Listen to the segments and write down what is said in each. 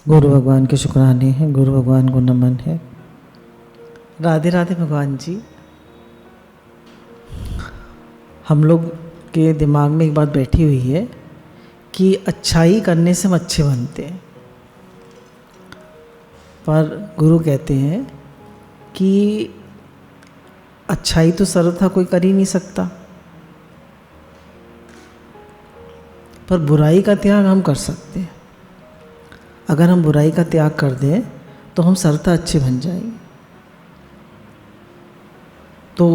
गुरु भगवान के शुक्राने हैं, गुरु भगवान को नमन है। राधे राधे भगवान जी। हम लोग के दिमाग में एक बात बैठी हुई है कि अच्छाई करने से हम अच्छे बनते हैं, पर गुरु कहते हैं कि अच्छाई तो सर्वथा कोई कर ही नहीं सकता, पर बुराई का त्याग हम कर सकते हैं। अगर हम बुराई का त्याग कर दें तो हम सर्वथा अच्छे बन जाएंगे। तो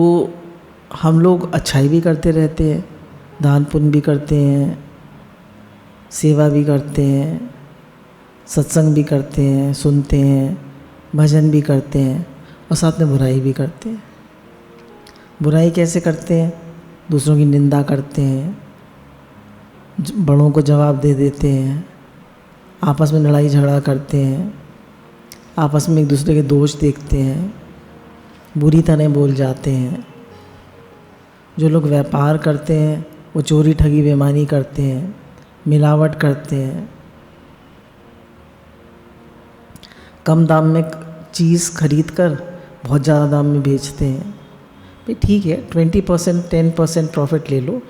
हम लोग अच्छाई भी करते रहते हैं, दान पुण्य भी करते हैं, सेवा भी करते हैं, सत्संग भी करते हैं, सुनते हैं, भजन भी करते हैं और साथ में बुराई भी करते हैं। बुराई कैसे करते हैं? दूसरों की निंदा करते हैं, बड़ों को जवाब दे देते हैं, आपस में लड़ाई झगड़ा करते हैं, आपस में एक दूसरे के दोष देखते हैं, बुरी तरह बोल जाते हैं। जो लोग व्यापार करते हैं वो चोरी ठगी बेईमानी करते हैं, मिलावट करते हैं, कम दाम में चीज़ खरीद कर बहुत ज़्यादा दाम में बेचते हैं। भाई ठीक है, 20% 10% प्रॉफिट ले लो,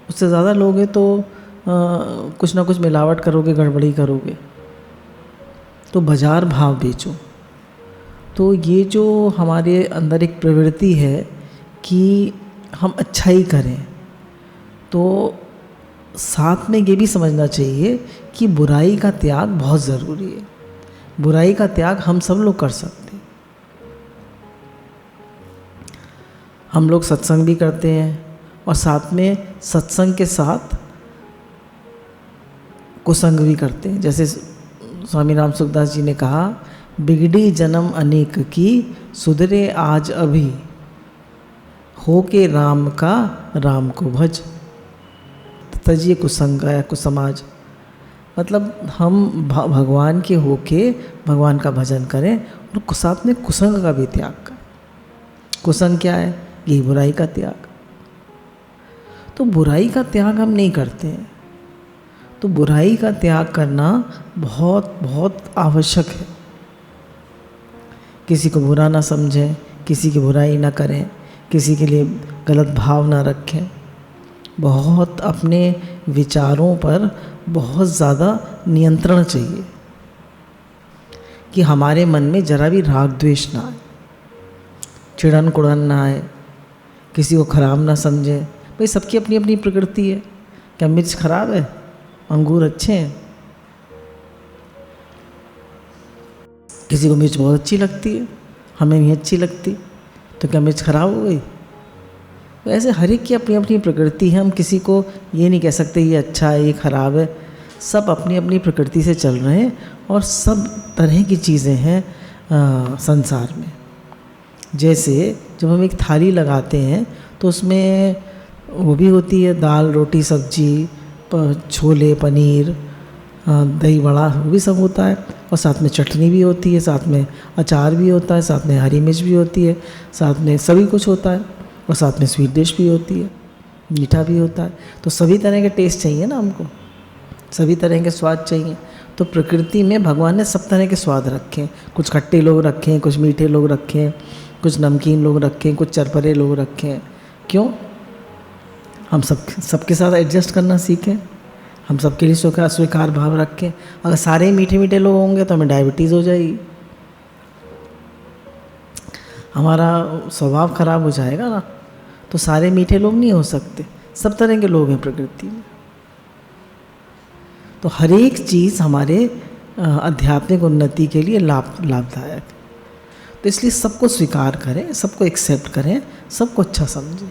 उससे ज़्यादा लोगे तो कुछ ना कुछ मिलावट करोगे, गड़बड़ी करोगे, तो बाज़ार भाव बेचो। तो ये जो हमारे अंदर एक प्रवृत्ति है कि हम अच्छाई करें, तो साथ में ये भी समझना चाहिए कि बुराई का त्याग बहुत ज़रूरी है। बुराई का त्याग हम सब लोग कर सकते हैं। हम लोग सत्संग भी करते हैं और साथ में सत्संग के साथ कुसंग भी करते हैं। जैसे स्वामी राम सुखदास जी ने कहा, बिगड़ी जन्म अनेक की, सुधरे आज अभी, हो के राम का राम को भज, तजिए कुसंग या कुसमाज। मतलब हम भगवान के होके भगवान का भजन करें और साथ में कुसंग का भी त्याग करें। कुसंग क्या है? यही बुराई का त्याग। तो बुराई का त्याग हम नहीं करते हैं, तो बुराई का त्याग करना बहुत बहुत आवश्यक है। किसी को बुरा ना समझें, किसी की बुराई ना करें, किसी के लिए गलत भाव ना रखें। बहुत अपने विचारों पर बहुत ज़्यादा नियंत्रण चाहिए कि हमारे मन में जरा भी राग द्वेष ना आए, चिड़न कुड़न ना आए, किसी को खराब ना समझें। भाई सबकी अपनी अपनी प्रकृति है। क्या मिर्च खराब है? अंगूर अच्छे हैं। किसी को मिर्च बहुत अच्छी लगती है, हमें नहीं अच्छी लगती, तो क्या मिर्च खराब हो गई? वैसे हर एक की अपनी अपनी प्रकृति है। हम किसी को ये नहीं कह सकते ये अच्छा है ये खराब है। सब अपनी अपनी प्रकृति से चल रहे हैं और सब तरह की चीज़ें हैं संसार में। जैसे जब हम एक थाली लगाते हैं तो उसमें वो भी होती है, दाल रोटी सब्जी, छोले पनीर दही बड़ा, वो भी सब होता है, और साथ में चटनी भी होती है, साथ में अचार भी होता है, साथ में हरी मिर्च भी होती है, साथ में सभी कुछ होता है, और साथ में स्वीट डिश भी होती है, मीठा भी होता है। तो सभी तरह के टेस्ट चाहिए ना हमको, सभी तरह के स्वाद चाहिए। तो प्रकृति में भगवान ने सब तरह के स्वाद रखे हैं। कुछ खट्टे लोग रखे हैं, कुछ मीठे लोग रखे हैं, कुछ नमकीन लोग रखे हैं, कुछ चरपरे लोग रखे हैं। क्यों? हम सबके साथ एडजस्ट करना सीखें, हम सबके लिए स्वीकार भाव रखें। अगर सारे मीठे मीठे लोग होंगे तो हमें डायबिटीज़ हो जाएगी, हमारा स्वभाव खराब हो जाएगा ना। तो सारे मीठे लोग नहीं हो सकते, सब तरह के लोग हैं प्रकृति में। तो हर एक चीज़ हमारे आध्यात्मिक उन्नति के लिए लाभदायक है। तो इसलिए सबको स्वीकार करें, सबको एक्सेप्ट करें, सबको अच्छा समझें।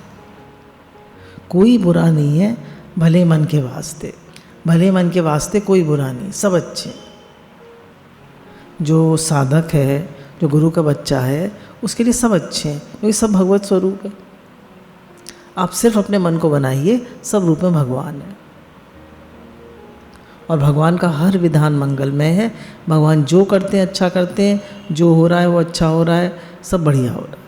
कोई बुरा नहीं है, भले मन के वास्ते, भले मन के वास्ते कोई बुरा नहीं, सब अच्छे। जो साधक है, जो गुरु का बच्चा है, उसके लिए सब अच्छे हैं, क्योंकि सब भगवत स्वरूप है। आप सिर्फ अपने मन को बनाइए, सब रूप में भगवान है, और भगवान का हर विधान मंगलमय है। भगवान जो करते हैं अच्छा करते हैं, जो हो रहा है वो अच्छा हो रहा है, सब बढ़िया हो रहा है।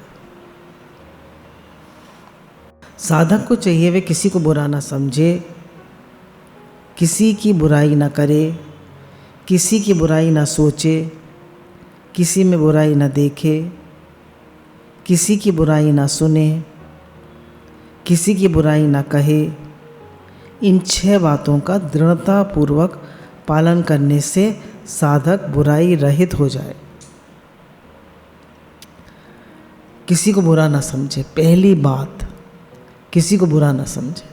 साधक को चाहिए वे किसी को बुरा ना समझे, किसी की बुराई ना करे, किसी की बुराई ना सोचे, किसी में बुराई ना देखे, किसी की बुराई ना सुने, किसी की बुराई ना कहे। इन 6 बातों का दृढ़तापूर्वक पालन करने से साधक बुराई रहित हो जाए। किसी को बुरा ना समझे, पहली बात, किसी को बुरा ना समझे।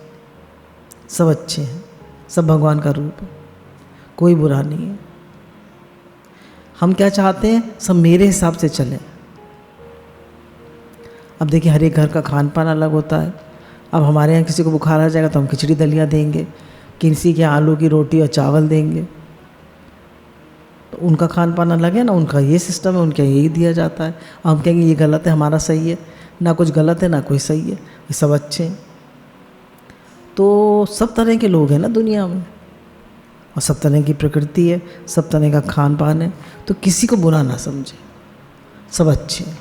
सब अच्छे हैं, सब भगवान का रूप है, कोई बुरा नहीं है। हम क्या चाहते हैं, सब मेरे हिसाब से चले। अब देखिए, हर एक घर का खान पान अलग होता है। अब हमारे यहाँ किसी को बुखार आ जाएगा तो हम खिचड़ी दलिया देंगे, किसी के आलू की रोटी और चावल देंगे। तो उनका खान पान अलग है ना, उनका ये सिस्टम है, उनके यही दिया जाता है। हम कहेंगे ये गलत है, हमारा सही है। ना कुछ गलत है ना कोई सही है, ये सब अच्छे हैं। तो सब तरह के लोग हैं ना दुनिया में, और सब तरह की प्रकृति है, सब तरह का खान पान है। तो किसी को बुरा ना समझे, सब अच्छे हैं।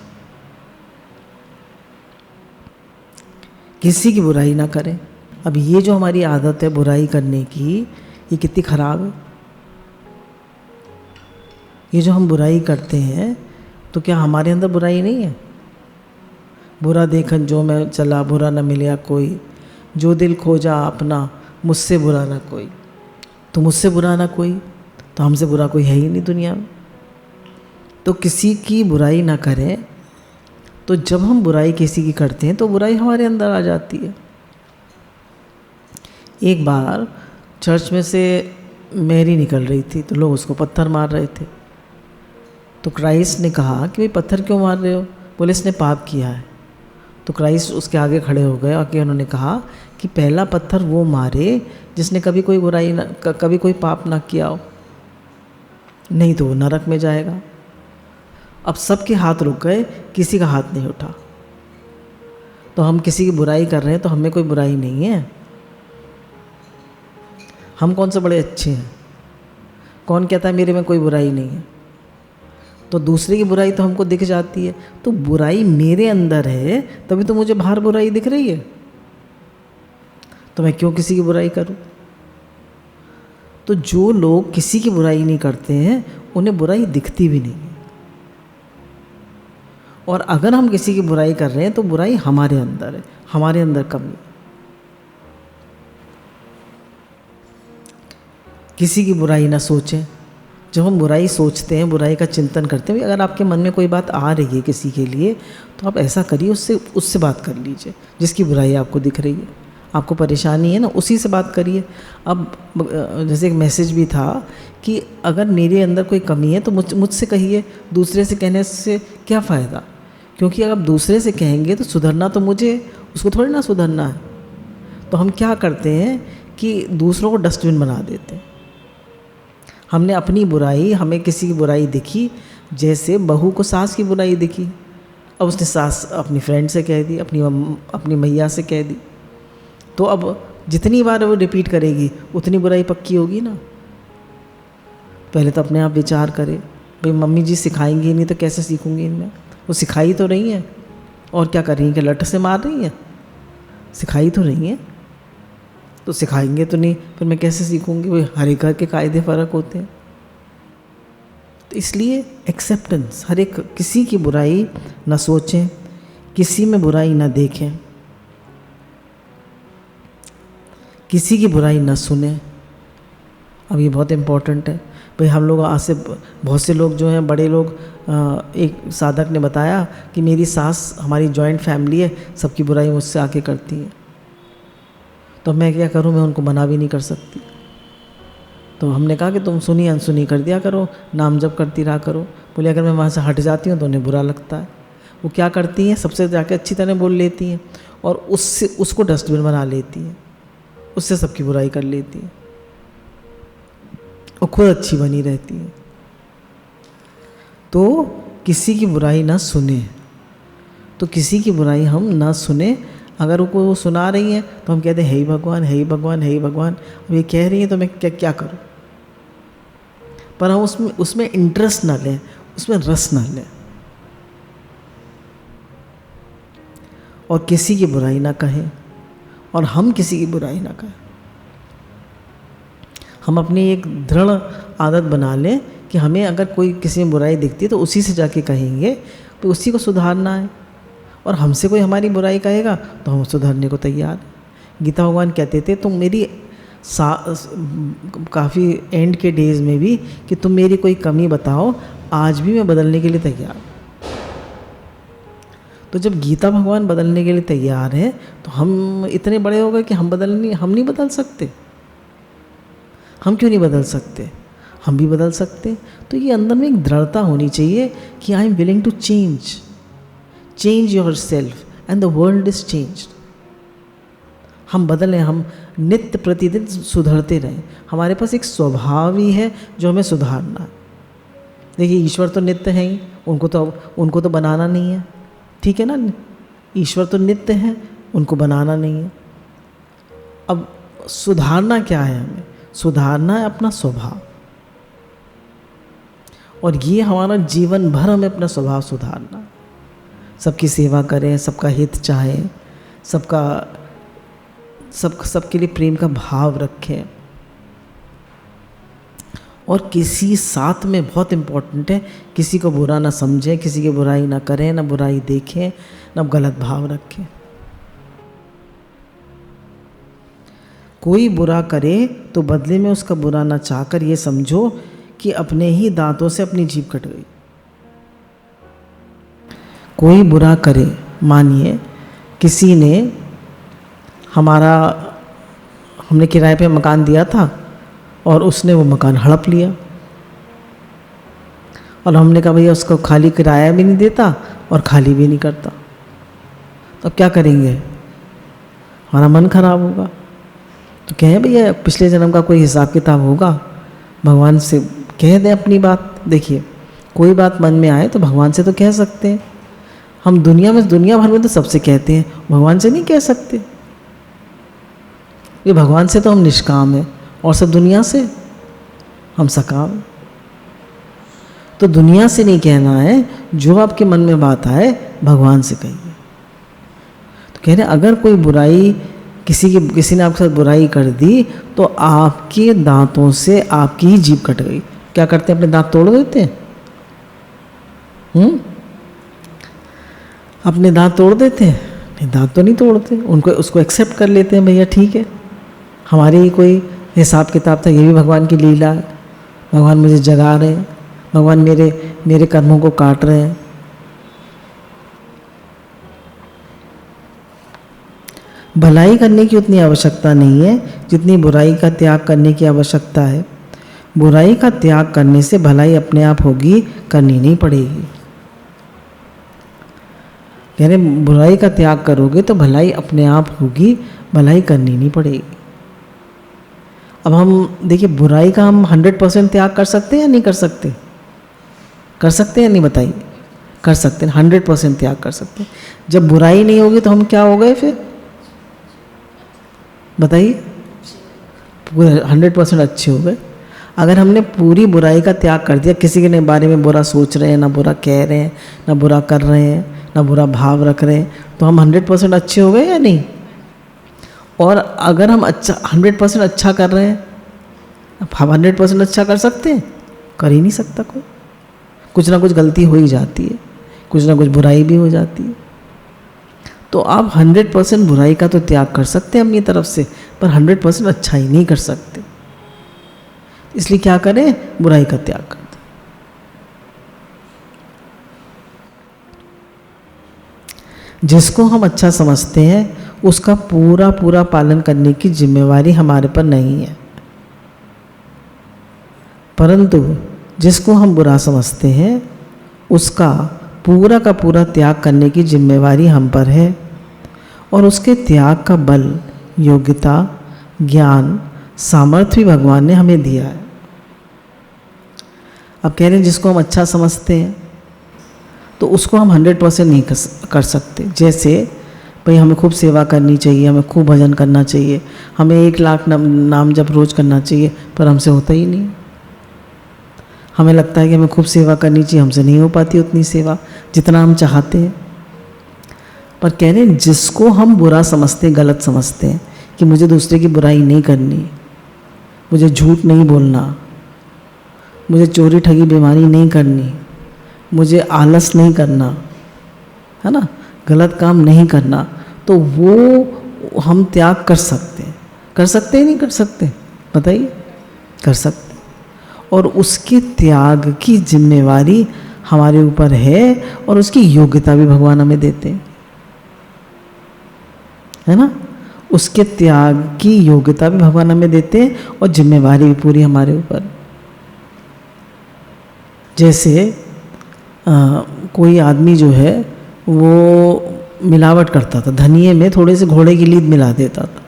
किसी की बुराई ना करें। अब ये जो हमारी आदत है बुराई करने की, ये कितनी ख़राब है। ये जो हम बुराई करते हैं, तो क्या हमारे अंदर बुराई नहीं है? बुरा देखन जो मैं चला, बुरा न मिला कोई, जो दिल खोजा अपना, मुझसे बुरा ना कोई। तो मुझसे बुरा ना कोई, तो हमसे बुरा कोई है ही नहीं दुनिया में। तो किसी की बुराई ना करें। तो जब हम बुराई किसी की करते हैं तो बुराई हमारे अंदर आ जाती है। एक बार चर्च में से मैरी निकल रही थी, तो लोग उसको पत्थर मार रहे थे। तो क्राइस्ट ने कहा कि भाई पत्थर क्यों मार रहे हो? बोले इसने पाप किया है। तो क्राइस्ट उसके आगे खड़े हो गए और उन्होंने कहा कि पहला पत्थर वो मारे जिसने कभी कोई बुराई ना, कभी कोई पाप ना किया हो, नहीं तो वो नरक में जाएगा। अब सबके हाथ रुक गए, किसी का हाथ नहीं उठा। तो हम किसी की बुराई कर रहे हैं तो हमें कोई बुराई नहीं है। हम कौन से बड़े अच्छे हैं? कौन कहता है मेरे में कोई बुराई नहीं है? तो दूसरे की बुराई तो हमको दिख जाती है। तो बुराई मेरे अंदर है, तभी तो मुझे बाहर बुराई दिख रही है। तो मैं क्यों किसी की बुराई करूं? तो जो लोग किसी की बुराई नहीं करते हैं, उन्हें बुराई दिखती भी नहीं है। और अगर हम किसी की बुराई कर रहे हैं तो बुराई हमारे अंदर है, हमारे अंदर कमी है। किसी की बुराई ना सोचें। जब हम बुराई सोचते हैं, बुराई का चिंतन करते हैं, अगर आपके मन में कोई बात आ रही है किसी के लिए, तो आप ऐसा करिए, उससे बात कर लीजिए। जिसकी बुराई आपको दिख रही है, आपको परेशानी है ना, उसी से बात करिए। अब जैसे एक मैसेज भी था कि अगर मेरे अंदर कोई कमी है तो मुझसे कहिए, दूसरे से कहने से क्या फ़ायदा? क्योंकि अगर दूसरे से कहेंगे तो सुधरना तो मुझे, उसको थोड़ी ना सुधरना है। तो हम क्या करते हैं कि दूसरों को डस्टबिन बना देते हैं। हमने अपनी बुराई, हमें किसी की बुराई दिखी, जैसे बहू को सास की बुराई दिखी, अब उसने सास अपनी फ्रेंड से कह दी, अपनी मैया से कह दी। तो अब जितनी बार वो रिपीट करेगी उतनी बुराई पक्की होगी ना। पहले तो अपने आप विचार करे, भाई मम्मी जी सिखाएंगी नहीं तो कैसे सीखूंगी इनमें? वो सिखाई तो रही हैं, और क्या कर रही हैं? कि लट से मार रही हैं? सिखाई तो रही हैं, तो सिखाएंगे तो नहीं, फिर मैं कैसे सीखूंगी? भाई हर एक घर के कायदे फ़र्क होते हैं। तो इसलिए एक्सेप्टेंस, हर एक किसी की बुराई ना सोचें, किसी में बुराई ना देखें, किसी की बुराई ना सुने। अब ये बहुत इम्पोर्टेंट है भाई। हम लोग आज से बहुत से लोग जो हैं, बड़े लोग, एक साधक ने बताया कि मेरी सास, हमारी जॉइंट फैमिली है, सबकी बुराई मुझसे आके करती है। तो मैं क्या करूं? मैं उनको मना भी नहीं कर सकती। तो हमने कहा कि तुम सुनी अनसुनी कर दिया करो, नाम जप करती रहा करो। बोले अगर मैं वहाँ से हट जाती हूँ तो उन्हें बुरा लगता है। वो क्या करती हैं, सबसे जाके अच्छी तरह बोल लेती हैं और उसको डस्टबिन बना लेती हैं, उससे सबकी बुराई कर लेती हैं और खुद अच्छी बनी रहती है। तो किसी की बुराई ना सुने, तो किसी की बुराई हम ना सुने। अगर वो सुना रही हैं तो हम कहते हैं हे भगवान, हे भगवान, हे भगवान। अब ये कह रही हैं तो मैं क्या करूं? पर हम उसमें इंटरेस्ट ना लें, उसमें रस ना लें, और किसी की बुराई ना कहें, और हम किसी की बुराई ना कहें। हम अपनी एक दृढ़ आदत बना लें कि हमें अगर कोई किसी में बुराई दिखती है तो उसी से जाके कहेंगे, तो उसी को सुधारना है। और हमसे कोई हमारी बुराई कहेगा तो हम सुधारने को तैयार हैं। गीता भगवान कहते थे तुम मेरी काफ़ी एंड के डेज में भी कि तुम मेरी कोई कमी बताओ, आज भी मैं बदलने के लिए तैयार। तो जब गीता भगवान बदलने के लिए तैयार हैं तो हम इतने बड़े हो गए कि हम नहीं बदल सकते। हम क्यों नहीं बदल सकते? हम भी बदल सकते। तो ये अंदर में एक दृढ़ता होनी चाहिए कि I am willing to change yourself and the world is changed. हम बदलें, हम नित्य प्रतिदिन सुधरते रहें। हमारे पास एक स्वभाव ही है जो हमें सुधारना है। देखिए ईश्वर तो नित्य है ही, उनको तो बनाना नहीं है, ठीक है ना। ईश्वर तो नित्य है, उनको बनाना नहीं है। अब सुधारना क्या है? हमें सुधारना है अपना स्वभाव, और ये हमारा जीवन भर हमें अपना स्वभाव सुधारना। सबकी सेवा करें, सबका हित चाहें, सबके लिए प्रेम का भाव रखें। और किसी साथ में बहुत इम्पोर्टेंट है, किसी को बुरा ना समझें, किसी की बुराई ना करें, ना बुराई देखें, ना गलत भाव रखें। कोई बुरा करे तो बदले में उसका बुरा ना चाहकर ये समझो कि अपने ही दांतों से अपनी जीभ कट गई। कोई बुरा करे, मानिए किसी ने हमने किराए पे मकान दिया था और उसने वो मकान हड़प लिया, और हमने कहा भैया उसको खाली किराया भी नहीं देता और खाली भी नहीं करता, तो क्या करेंगे? हमारा मन खराब होगा। तो कहें भैया पिछले जन्म का कोई हिसाब किताब होगा, भगवान से कह दें अपनी बात। देखिए कोई बात मन में आए तो भगवान से तो कह सकते हैं। हम दुनिया भर में तो सबसे कहते हैं, भगवान से नहीं कह सकते। ये भगवान से तो हम निष्काम हैं और सब दुनिया से हम सकाम। तो दुनिया से नहीं कहना है, जो आपके मन में बात आए भगवान से कहिए। तो कह रहे अगर कोई बुराई किसी ने आपके साथ बुराई कर दी तो आपके दांतों से आपकी ही जीभ कट गई। क्या करते हैं? अपने दांत तोड़ देते हैं। अपने दांत तोड़ देते हैं? नहीं, दांत तो नहीं तोड़ते, उसको एक्सेप्ट कर लेते हैं, भैया ठीक है हमारे ही कोई हिसाब किताब था, ये भी भगवान की लीला है, भगवान मुझे जगा रहे हैं, भगवान मेरे कर्मों को काट रहे हैं। भलाई करने की उतनी आवश्यकता नहीं है जितनी बुराई का त्याग करने की आवश्यकता है। बुराई का त्याग करने से भलाई अपने आप होगी, करनी नहीं पड़ेगी। कह रहे बुराई का त्याग करोगे तो भलाई अपने आप होगी, भलाई करनी नहीं पड़ेगी। अब हम देखिए बुराई का हम 100% त्याग कर सकते हैं या नहीं कर सकते? कर सकते हैं या नहीं बताइए? कर सकते हैं, 100% त्याग कर सकते हैं। जब बुराई नहीं होगी तो हम क्या हो गए फिर बताइए? पूरे 100% अच्छे हो गए। अगर हमने पूरी बुराई का त्याग कर दिया, किसी के बारे में बुरा सोच रहे हैं, ना बुरा कह रहे हैं, ना बुरा कर रहे हैं, ना बुरा भाव रख रहे हैं, तो हम 100% अच्छे हो गए या नहीं? और अगर हम 100% अच्छा कर रहे हैं, हम 100% अच्छा कर सकते हैं? कर ही नहीं सकता कोई। कुछ ना कुछ गलती हो ही जाती है, कुछ ना कुछ बुराई भी हो जाती है। तो आप 100% बुराई का तो त्याग कर सकते हैं अपनी तरफ से, पर 100% अच्छा ही नहीं कर सकते। इसलिए क्या करें? बुराई का त्याग कर दें। जिसको हम अच्छा समझते हैं उसका पूरा पालन करने की जिम्मेवारी हमारे पर नहीं है, परंतु जिसको हम बुरा समझते हैं उसका पूरा का पूरा त्याग करने की जिम्मेवारी हम पर है। और उसके त्याग का बल, योग्यता, ज्ञान, सामर्थ्य भी भगवान ने हमें दिया है। अब कह रहे हैं जिसको हम अच्छा समझते हैं तो उसको हम 100% नहीं कर सकते। जैसे भाई हमें खूब सेवा करनी चाहिए, हमें खूब भजन करना चाहिए, हमें 1 लाख नाम जप रोज करना चाहिए, पर हमसे होता ही नहीं। हमें लगता है कि हमें खूब सेवा करनी चाहिए, हमसे नहीं हो पाती उतनी सेवा जितना हम चाहते हैं। पर कह रहे हैं जिसको हम बुरा समझते हैं, गलत समझते हैं कि मुझे दूसरे की बुराई नहीं करनी, मुझे झूठ नहीं बोलना, मुझे चोरी ठगी बेईमानी नहीं करनी, मुझे आलस नहीं करना, है ना, गलत काम नहीं करना, तो वो हम त्याग कर सकते हैं। कर सकते हैं नहीं कर सकते? बताइए। कर सकते। और उसके त्याग की जिम्मेवारी हमारे ऊपर है और उसकी योग्यता भी भगवान हमें देते हैं, है ना। उसके त्याग की योग्यता भी भगवान हमें देते हैं और जिम्मेवारी भी पूरी हमारे ऊपर। जैसे कोई आदमी जो है वो मिलावट करता था, धनिए में थोड़े से घोड़े की लीद मिला देता था।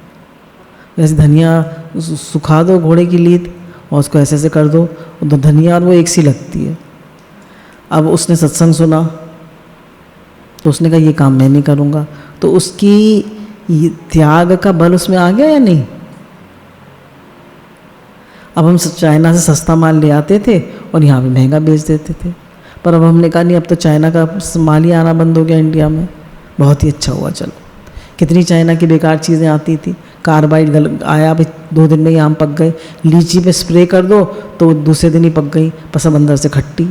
वैसे धनिया सुखा दो घोड़े की लीद और उसको ऐसे ऐसे कर दो, तो धनिया और वो एक सी लगती है। अब उसने सत्संग सुना तो उसने कहा ये काम मैं नहीं करूँगा, तो उसकी त्याग का बल उसमें आ गया या नहीं? अब हम चाइना से सस्ता माल ले आते थे और यहाँ पे महंगा बेच देते थे, पर अब हमने कहा नहीं, अब तो चाइना का माल ही आना बंद हो गया इंडिया में। बहुत ही अच्छा हुआ। चलो, कितनी चाइना की बेकार चीज़ें आती थी, कार्बाइड आया, भाई 2 दिन में ही आम पक गए। लीची पे स्प्रे कर दो तो दूसरे दिन ही पक गई, पर सब अंदर से खट्टी।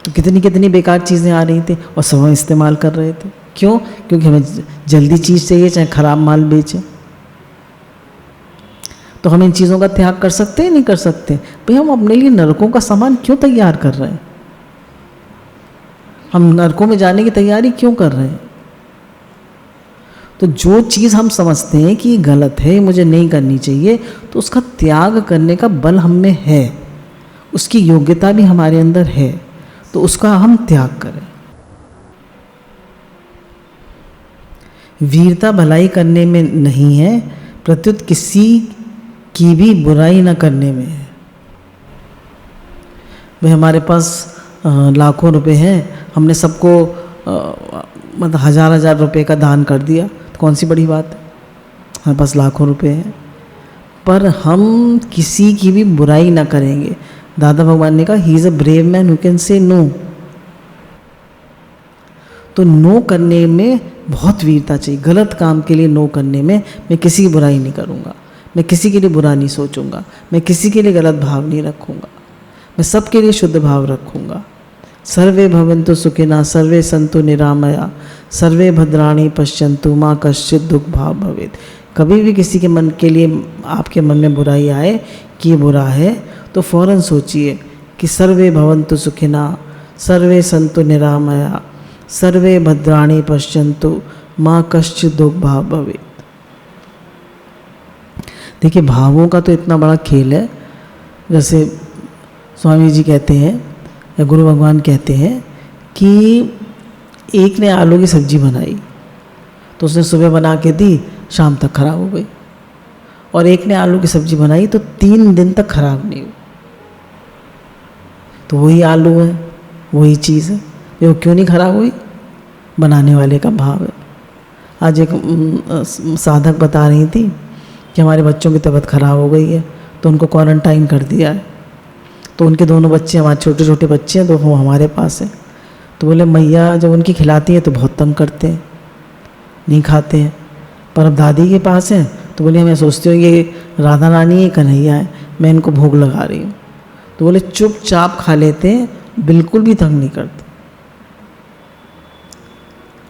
तो कितनी कितनी बेकार चीज़ें आ रही थी और सब हम इस्तेमाल कर रहे थे। क्यों? क्योंकि हमें जल्दी चीज़ चाहिए, चाहे ख़राब माल बेचें। तो हम इन चीज़ों का त्याग कर सकते हैं नहीं कर सकते? भाई हम अपने लिए नरकों का सामान क्यों तैयार कर रहे हैं? हम नरकों में जाने की तैयारी क्यों कर रहे हैं? तो जो चीज़ हम समझते हैं कि गलत है, मुझे नहीं करनी चाहिए, तो उसका त्याग करने का बल हम में है, उसकी योग्यता भी हमारे अंदर है, तो उसका हम त्याग करें। वीरता भलाई करने में नहीं है, प्रत्युत किसी की भी बुराई न करने में है। भाई हमारे पास लाखों रुपए हैं, हमने सबको मतलब 1000-1000 रुपए का दान कर दिया, तो कौन सी बड़ी बात है? हमारे पास लाखों रुपए हैं, पर हम किसी की भी बुराई ना करेंगे। दादा भगवान ने कहा he is a brave man who can say no. तो नो करने में बहुत वीरता चाहिए। गलत काम के लिए नो करने में, मैं किसी की बुराई नहीं करूँगा, मैं किसी के लिए बुरा नहीं सोचूंगा, मैं किसी के लिए गलत भाव नहीं रखूँगा, मैं सबके लिए शुद्ध भाव रखूँगा। सर्वे भवन्तु सुखिनः सर्वे सन्तु निरामया सर्वे भद्राणि पश्यन्तु माँ कश्चित् दुख भाव भवेत्। कभी भी किसी के मन के लिए आपके मन में बुराई आए कि ये बुरा है, तो फ़ौरन सोचिए कि सर्वे भवन्तु सुखिनः सर्वे सन्तु निरामया सर्वे भद्राणि पश्यन्तु माँ कश्चित् दुख भाव भवेत्। देखिए, भावों का तो इतना बड़ा खेल है। जैसे स्वामी जी कहते हैं या गुरु भगवान कहते हैं कि एक ने आलू की सब्जी बनाई, तो उसने सुबह बना के दी, शाम तक खराब हो गई। और एक ने आलू की सब्जी बनाई तो 3 दिन तक खराब नहीं हुई। तो वही आलू है, वही चीज़ है, वो क्यों नहीं खराब हुई? बनाने वाले का भाव है। आज एक साधक बता रही थी कि हमारे बच्चों की तबीयत खराब हो गई है, तो उनको क्वारंटाइन कर दिया है। तो उनके दोनों बच्चे, हमारे छोटे छोटे बच्चे हैं, तो वो हमारे पास हैं। तो बोले मैया जब उनकी खिलाती हैं तो बहुत तंग करते हैं, नहीं खाते हैं। पर अब दादी के पास हैं तो बोले मैं सोचती हूँ ये राधा रानी है, कन्हैया है, मैं इनको भोग लगा रही हूँ। तो बोले चुपचाप खा लेते हैं, बिल्कुल भी तंग नहीं करते।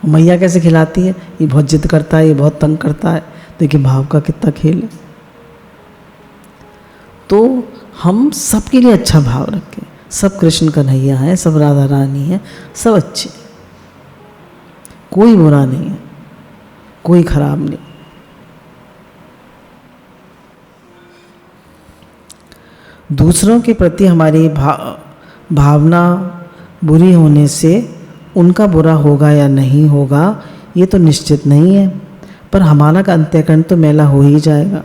मैया कैसे खिलाती है? ये बहुत जिद करता है, ये बहुत तंग करता है। देखिए भाव का कितना खेल है। तो हम सबके लिए अच्छा भाव रखें। सब कृष्ण कन्हैया हैं, सब राधा रानी हैं, सब अच्छे, कोई बुरा नहीं है, कोई खराब नहीं। दूसरों के प्रति हमारी भावना बुरी होने से उनका बुरा होगा या नहीं होगा ये तो निश्चित नहीं है, पर हमारा का अंत्यकरण तो मैला हो ही जाएगा।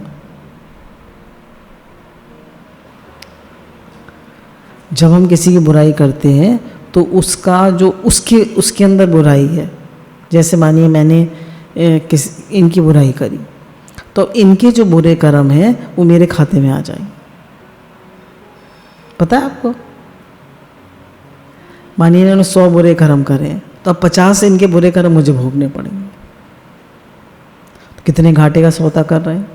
जब हम किसी की बुराई करते हैं तो उसका जो उसके अंदर बुराई है, जैसे मानिए मैंने इनकी बुराई करी, तो इनके जो बुरे कर्म हैं वो मेरे खाते में आ जाएंगे। पता है आपको? मानिए इन्होंने 100 बुरे कर्म करे हैं, तो अब 50 इनके बुरे कर्म मुझे भोगने पड़ेंगे। तो कितने घाटे का सौदा कर रहे हैं,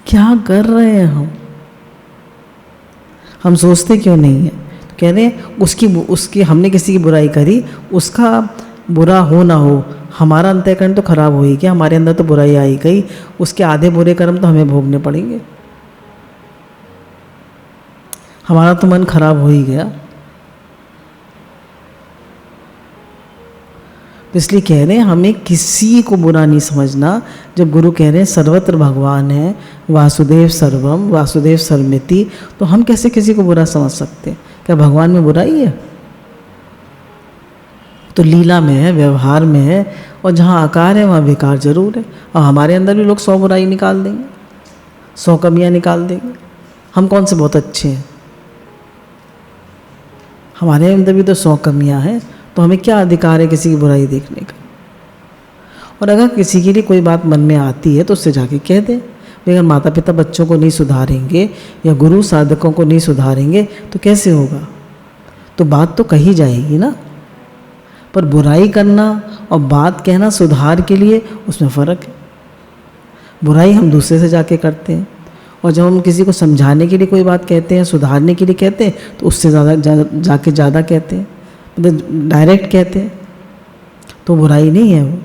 क्या कर रहे हैं हम सोचते क्यों नहीं है? तो कह रहे हैं उसकी हमने किसी की बुराई करी, उसका बुरा हो ना हो, हमारा अंतःकरण तो खराब हो ही गया, हमारे अंदर तो बुराई आई गई, उसके आधे बुरे कर्म तो हमें भोगने पड़ेंगे, हमारा तो मन खराब हो ही गया। तो इसलिए कह रहे हैं हमें किसी को बुरा नहीं समझना। जब गुरु कह रहे हैं सर्वत्र भगवान है, वासुदेव सर्वम वासुदेव सर्वमिति, तो हम कैसे किसी को बुरा समझ सकते हैं? क्या भगवान में बुराई है? तो लीला में है, व्यवहार में है, और जहाँ आकार है वहाँ विकार जरूर है। और हमारे अंदर भी लोग 100 बुराई निकाल देंगे, 100 कमियाँ निकाल देंगे। हम कौन से बहुत अच्छे हैं? हमारे अंदर भी तो 100 कमियाँ हैं, तो हमें क्या अधिकार है किसी की बुराई देखने का? और अगर किसी के लिए कोई बात मन में आती है तो उससे जाके कह दे। अगर माता पिता बच्चों को नहीं सुधारेंगे या गुरु साधकों को नहीं सुधारेंगे तो कैसे होगा? तो बात तो कही जाएगी ना। पर बुराई करना और बात कहना सुधार के लिए, उसमें फ़र्क है। बुराई हम दूसरे से जाके करते हैं, और जब हम किसी को समझाने के लिए कोई बात कहते हैं, सुधारने के लिए कहते हैं, तो उससे जाके ज़्यादा कहते हैं, मतलब डायरेक्ट कहते हैं। तो बुराई नहीं है वो।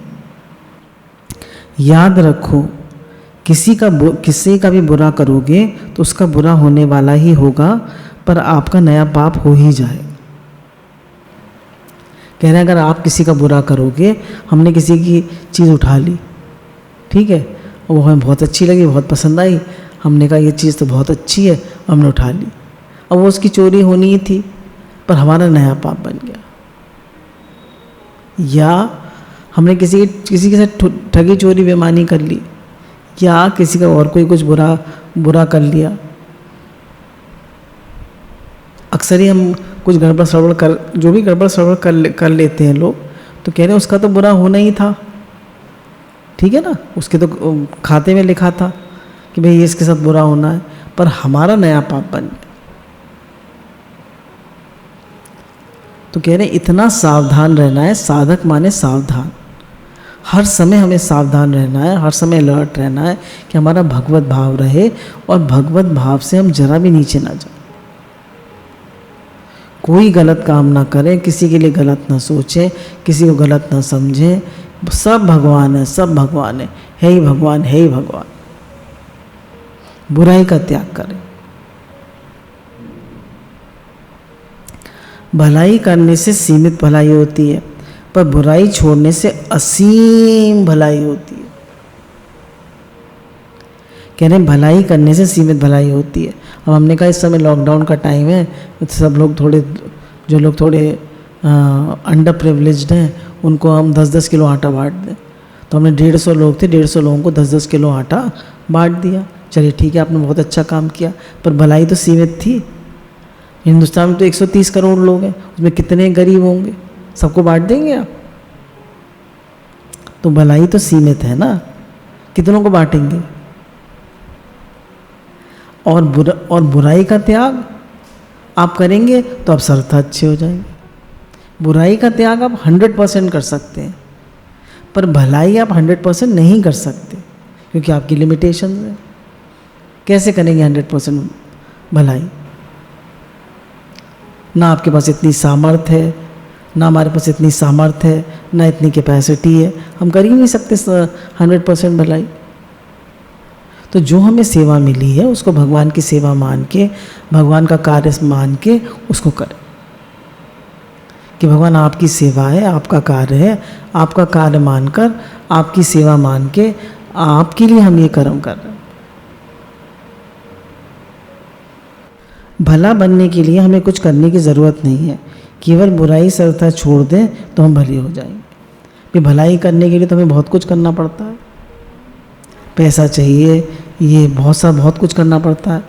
याद रखो, किसी का भी बुरा करोगे तो उसका बुरा होने वाला ही होगा, पर आपका नया पाप हो ही जाए। कह रहे हैं अगर आप किसी का बुरा करोगे, हमने किसी की चीज़ उठा ली, ठीक है, और वो हमें बहुत अच्छी लगी, बहुत पसंद आई, हमने कहा ये चीज़ तो बहुत अच्छी है, हमने उठा ली। अब वो उसकी चोरी होनी ही थी, पर हमारा नया पाप बन गया। या हमने किसी के साथ ठगी चोरी बेईमानी कर ली, या किसी का और कोई कुछ बुरा कर लिया। अक्सर ही हम कुछ गड़बड़ सड़बड़ जो भी गड़बड़ सड़बड़ कर लेते हैं लोग, तो कह रहे हैं उसका तो बुरा होना ही था, ठीक है ना, उसके तो खाते में लिखा था कि भाई ये इसके साथ बुरा होना है, पर हमारा नया पाप बन गया। तो कह रहे हैं इतना सावधान रहना है। साधक माने सावधान, हर समय हमें सावधान रहना है, हर समय अलर्ट रहना है कि हमारा भगवत भाव रहे, और भगवत भाव से हम जरा भी नीचे ना जाए। कोई गलत काम ना करें, किसी के लिए गलत ना सोचें, किसी को गलत ना समझें। सब भगवान है, सब भगवान है ही भगवान, है ही भगवान। बुराई का त्याग करें। भलाई करने से सीमित भलाई होती है, पर बुराई छोड़ने से असीम भलाई होती है। कह रहे हैं भलाई करने से सीमित भलाई होती है। अब हमने कहा इस समय लॉकडाउन का टाइम है, तो सब लोग जो लोग थोड़े अंडर प्रिविलेज्ड हैं, उनको हम 10-10 किलो आटा बांट दें। तो हमने 150 लोग थे, 150 लोगों को 10-10 किलो आटा बांट दिया। चलिए ठीक है, आपने बहुत अच्छा काम किया, पर भलाई तो सीमित थी। हिंदुस्तान में तो 130 करोड़ लोग हैं, उसमें कितने गरीब होंगे? सबको बांट देंगे आप? तो भलाई तो सीमित है ना, कितनों को बांटेंगे? और बुराई का त्याग आप करेंगे तो आप सर्वथा अच्छे हो जाएंगे। बुराई का त्याग आप 100% कर सकते हैं, पर भलाई आप 100% नहीं कर सकते, क्योंकि आपकी लिमिटेशन है। कैसे करेंगे 100% भलाई? ना आपके पास इतनी सामर्थ्य है, ना हमारे पास इतनी सामर्थ्य है, ना इतनी कैपेसिटी है, हम कर ही नहीं सकते 100% भलाई। तो जो हमें सेवा मिली है उसको भगवान की सेवा मान के, भगवान का कार्य मान के उसको करें, कि भगवान आपकी सेवा है, आपका कार्य है, आपका कार्य मानकर, आपकी सेवा मान के, आपके लिए हम ये कर्म कर रहे हैं। भला बनने के लिए हमें कुछ करने की ज़रूरत नहीं है, केवल बुराई सर्वथा छोड़ दें तो हम भले हो जाएंगे। फिर भलाई करने के लिए तो हमें बहुत कुछ करना पड़ता है, पैसा चाहिए, ये बहुत कुछ करना पड़ता है।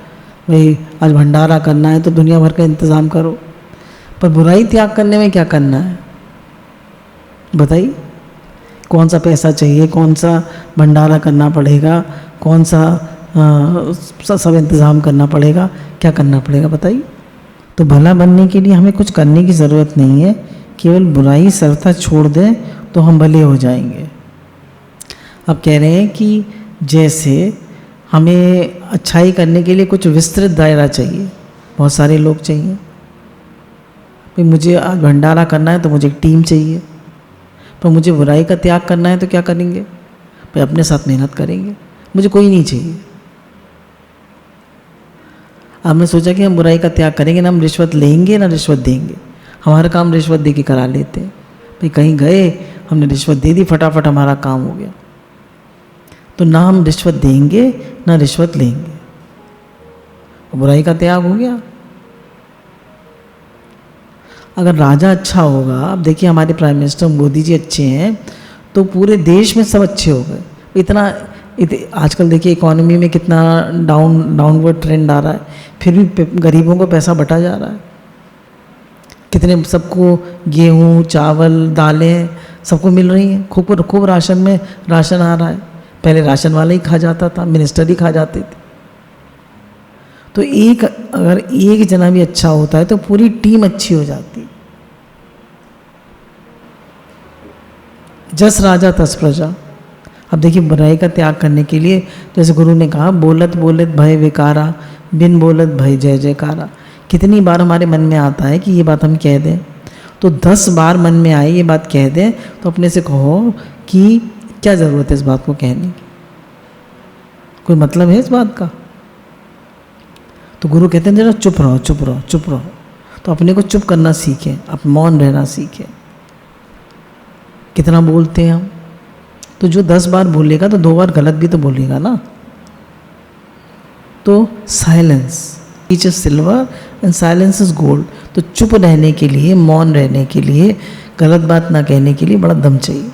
भाई आज भंडारा करना है तो दुनिया भर का इंतज़ाम करो, पर बुराई त्याग करने में क्या करना है बताइए? कौन सा पैसा चाहिए, कौन सा भंडारा करना पड़ेगा, कौन सा सब इंतज़ाम करना पड़ेगा, क्या करना पड़ेगा बताइए? तो भला बनने के लिए हमें कुछ करने की ज़रूरत नहीं है, केवल बुराई सर्वथा छोड़ दें तो हम भले हो जाएंगे। अब कह रहे हैं कि जैसे हमें अच्छाई करने के लिए कुछ विस्तृत दायरा चाहिए, बहुत सारे लोग चाहिए। भाई मुझे आज भंडारा करना है तो मुझे एक टीम चाहिए, पर मुझे बुराई का त्याग करना है तो क्या करेंगे? भाई अपने साथ मेहनत करेंगे, मुझे कोई नहीं चाहिए। हमने सोचा कि हम बुराई का त्याग करेंगे, ना हम रिश्वत लेंगे ना रिश्वत देंगे, हमारा काम रिश्वत दे के करा लेते हैं। भाई कहीं गए, हमने रिश्वत दे दी, फटाफट हमारा काम हो गया। तो ना हम रिश्वत देंगे ना रिश्वत लेंगे, बुराई का त्याग हो गया। अगर राजा अच्छा होगा, अब देखिए हमारे प्राइम मिनिस्टर मोदी जी अच्छे हैं तो पूरे देश में सब अच्छे हो गए। आजकल देखिए इकोनॉमी में कितना डाउनवर्ड ट्रेंड आ रहा है, फिर भी गरीबों को पैसा बटा जा रहा है। कितने सबको गेहूँ, चावल, दालें सबको मिल रही हैं, खूब राशन में राशन आ रहा है। पहले राशन वाला ही खा जाता था, मिनिस्टर ही खा जाते थे। तो अगर एक जना भी अच्छा होता है तो पूरी टीम अच्छी हो जाती। जस राजा तस प्रजा। अब देखिए बुराई का त्याग करने के लिए जैसे गुरु ने कहा, बोलत बोलत भय विकारा, बिन बोलत भय जय जयकारा। कितनी बार हमारे मन में आता है कि ये बात हम कह दें, तो 10 बार मन में आए ये बात कह दें तो अपने से कहो कि क्या ज़रूरत है इस बात को कहने की, कोई मतलब है इस बात का? तो गुरु कहते हैं जरा चुप रहो चुप रहो चुप रहो। तो अपने को चुप करना सीखें, आप मौन रहना सीखें। कितना बोलते हैं हम? तो जो 10 बार बोलेगा तो 2 बार गलत भी तो बोलेगा ना। तो silence is silver and silence is gold. तो चुप रहने के लिए, मौन रहने के लिए, गलत बात ना कहने के लिए बड़ा दम चाहिए।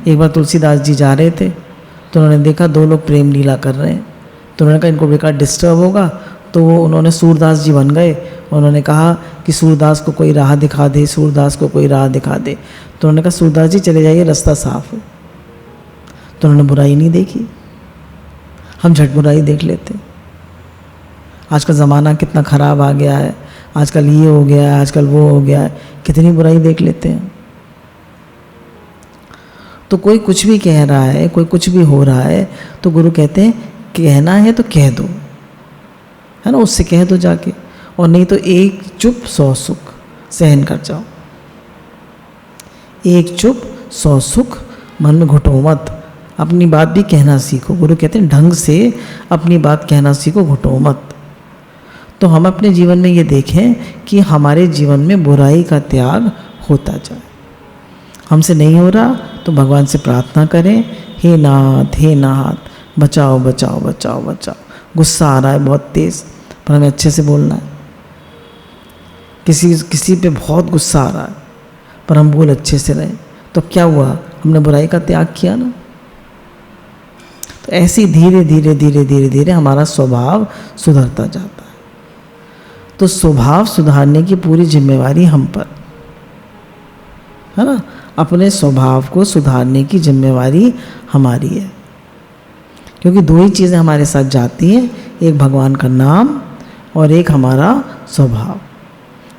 एक बार तुलसीदास जी जा रहे थे तो उन्होंने देखा 2 लोग प्रेम लीला कर रहे हैं। तो उन्होंने कहा इनको बेकार डिस्टर्ब होगा, तो उन्होंने सूरदास जी बन गए। उन्होंने कहा कि सूरदास को कोई राह दिखा दे, सूरदास को कोई राह दिखा दे। तो उन्होंने कहा सूरदास जी चले जाइए, रास्ता साफ है। तो उन्होंने बुराई नहीं देखी, हम झट बुराई देख लेते। आज का ज़माना कितना ख़राब आ गया है, आजकल ये हो गया है, आजकल वो हो गया है, कितनी बुराई देख लेते हैं। तो कोई कुछ भी कह रहा है, कोई कुछ भी हो रहा है, तो गुरु कहते हैं कहना है तो कह दो, है ना, उससे कह दो जाके। और नहीं तो एक चुप 100 सुख सहन कर जाओ। एक चुप 100 सुख, मन में घुटो मत, अपनी बात भी कहना सीखो। गुरु कहते हैं ढंग से अपनी बात कहना सीखो, घुटो मत। तो हम अपने जीवन में ये देखें कि हमारे जीवन में बुराई का त्याग होता जाए। हमसे नहीं हो रहा तो भगवान से प्रार्थना करें, हे नाथ बचाओ बचाओ बचाओ बचाओ। गुस्सा आ रहा है बहुत तेज़, पर हमें अच्छे से बोलना है। किसी पे बहुत गुस्सा आ रहा है, पर हम बोल अच्छे से रहें, तो क्या हुआ? हमने बुराई का त्याग किया ना। तो ऐसे धीरे धीरे धीरे धीरे धीरे हमारा स्वभाव सुधरता जाता है। तो स्वभाव सुधारने की पूरी जिम्मेवारी हम पर है ना। अपने स्वभाव को सुधारने की जिम्मेवारी हमारी है, क्योंकि 2 ही चीज़ें हमारे साथ जाती हैं, एक भगवान का नाम और एक हमारा स्वभाव।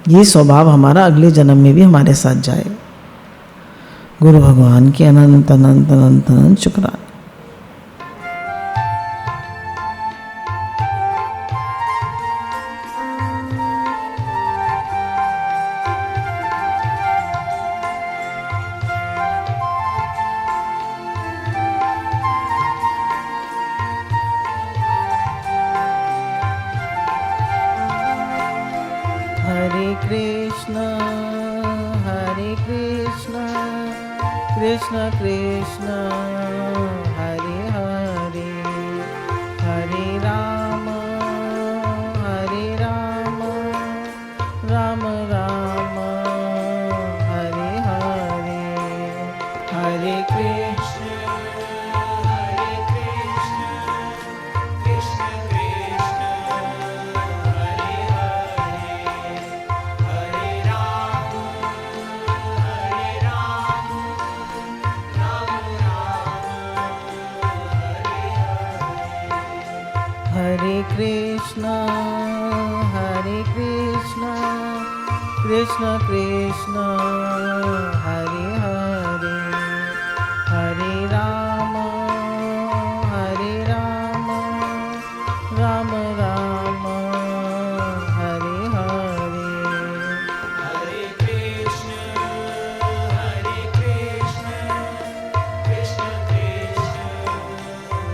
ये स्वभाव हमारा अगले जन्म में भी हमारे साथ जाए। गुरु भगवान के अनंत अनंत अनंत अनंत शुक्राने। कृष्ण कृष्ण हरे हरे, हरे राम राम राम हरे हरे, हरे कृष्ण कृष्ण कृष्ण हरे हरे, हरे राम हरे कृष्ण कृष्ण कृष्ण हरे हरे, हरे राम राम राम हरे हरे। हरे कृष्ण कृष्ण कृष्ण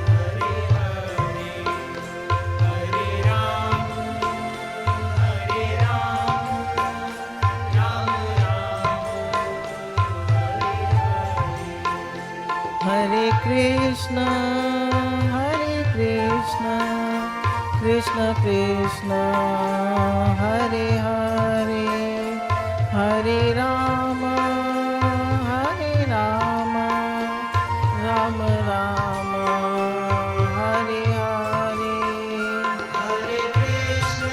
हरे हरे, हरे राम राम राम हरे कृष्ण कृष्ण कृष्ण हरे हरे, हरे राम राम राम हरे हरे। हरे कृष्ण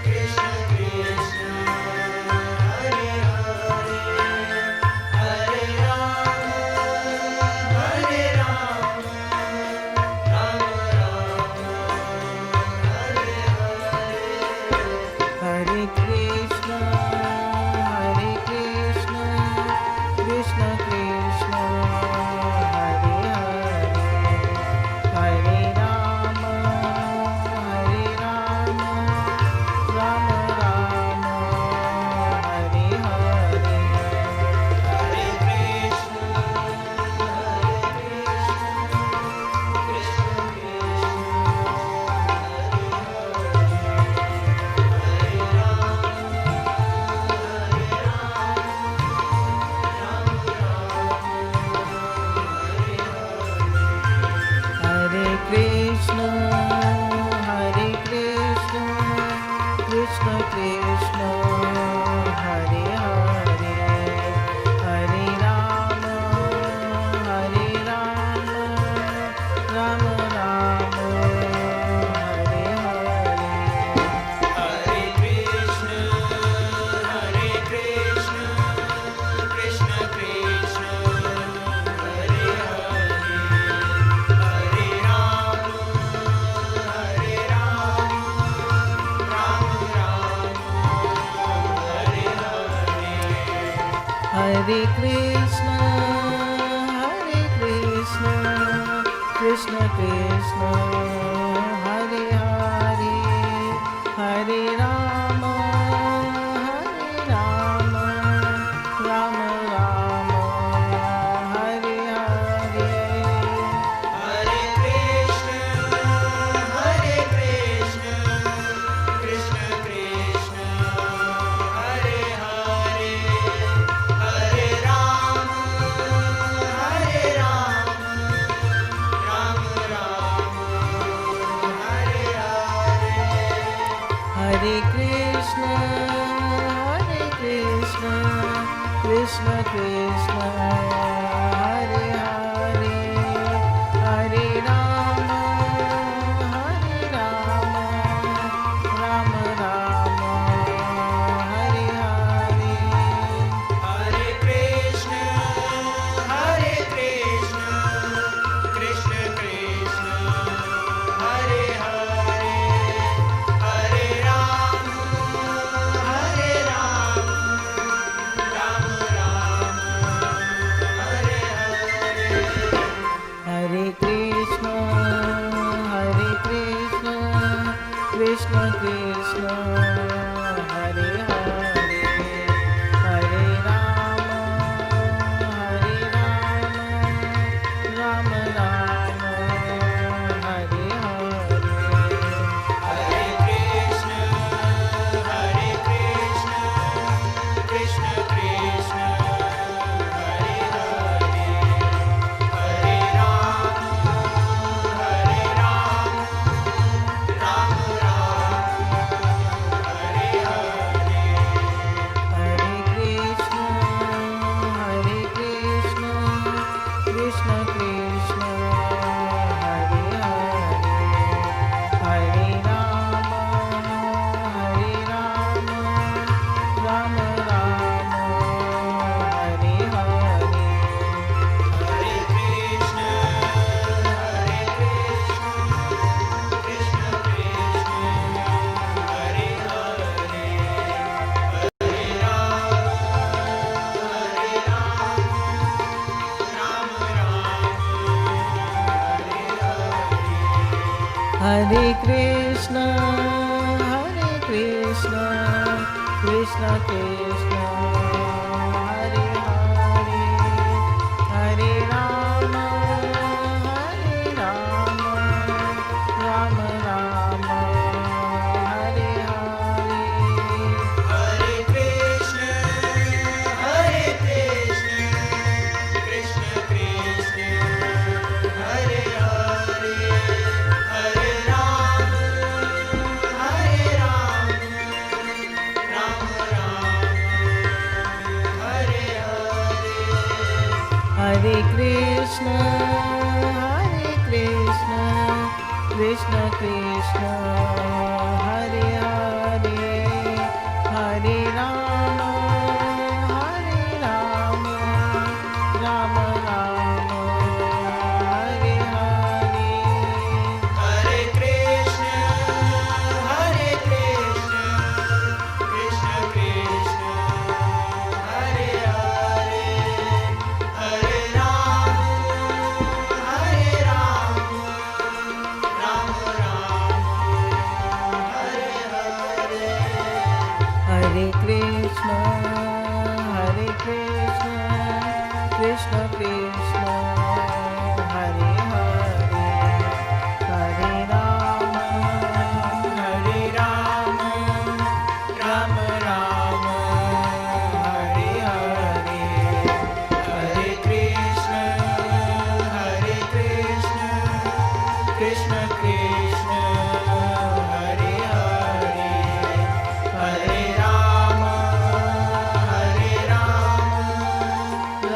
कृष्ण कृष्ण हरे हरे, हरे राम राम हरे हरे। हरे कृष्ण कृष्ण कृष्ण हरे हरे, हरे राम राम हरे हरे। हरे कृष्ण कृष्ण कृष्ण हरे हरे कृष्ण कृष्ण कृष्ण हरे हरे, हरे राम राम हरे हरे। हरे कृष्ण कृष्ण कृष्ण हरे हरे, हरे राम राम हरे हरे। हरे कृष्ण कृष्ण कृष्ण हरे हरे, हरे राम राम हरे हरे। हरे कृष्ण कृष्ण कृष्ण हरे हरे, हरे राम राम हरे हरे। हरे कृष्ण कृष्ण कृष्ण हरे हरे, हरे राम राम हरे हरे। हरे कृष्ण कृष्ण कृष्ण हरे हरे, हरे राम राम हरे हरे। हरे कृष्ण कृष्ण कृष्ण हरे हरे, हरे राम राम हरे हरे। हरे कृष्ण कृष्ण कृष्ण हरे हरे, हरे Ram Ram Hare Krishna, Krishna Krishna, Hare Hare, Hare Rama, Rama Rama, Hare Hare. Hare Krishna, Krishna Krishna, Hare Hare, Hare Rama, Rama Rama, Hare Hare. Hare Krishna, Krishna Krishna, Hare Hare, Hare Rama, Rama Rama, Hare Hare. Hare Krishna, Krishna Krishna, Hare Hare, Hare Rama, Rama Rama, Hare Hare. Hare Krishna, Krishna Krishna, Hare Hare, Hare Rama, Rama Rama, Hare Hare, Hare Krishna, Krishna Krishna, Hare Hare, Hare Rama,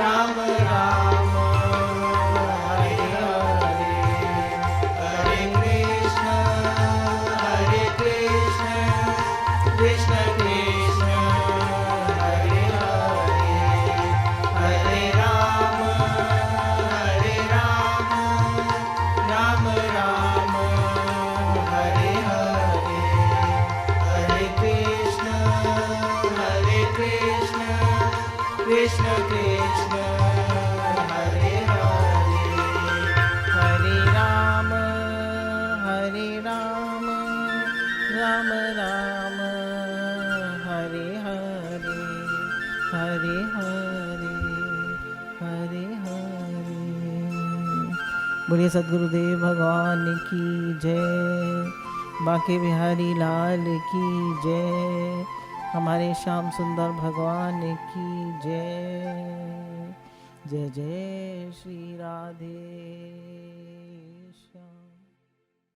Rama Rama, Hare Hare, Hare Krishna, Krishna Krishna, Hare Hare, Hare Rama, Rama Rama, Hare Hare, Hare Krishna, Krishna Krishna, Hare Hare. Hare Rama, Rama Rama, Hare Hare, Hare Hare, Hare Hare. बोलिए सद्गुरुदेव भगवान की जय, बांके बिहारी लाल की जय, हमारे श्याम सुंदर भगवान की जय। जय जय श्री राधे।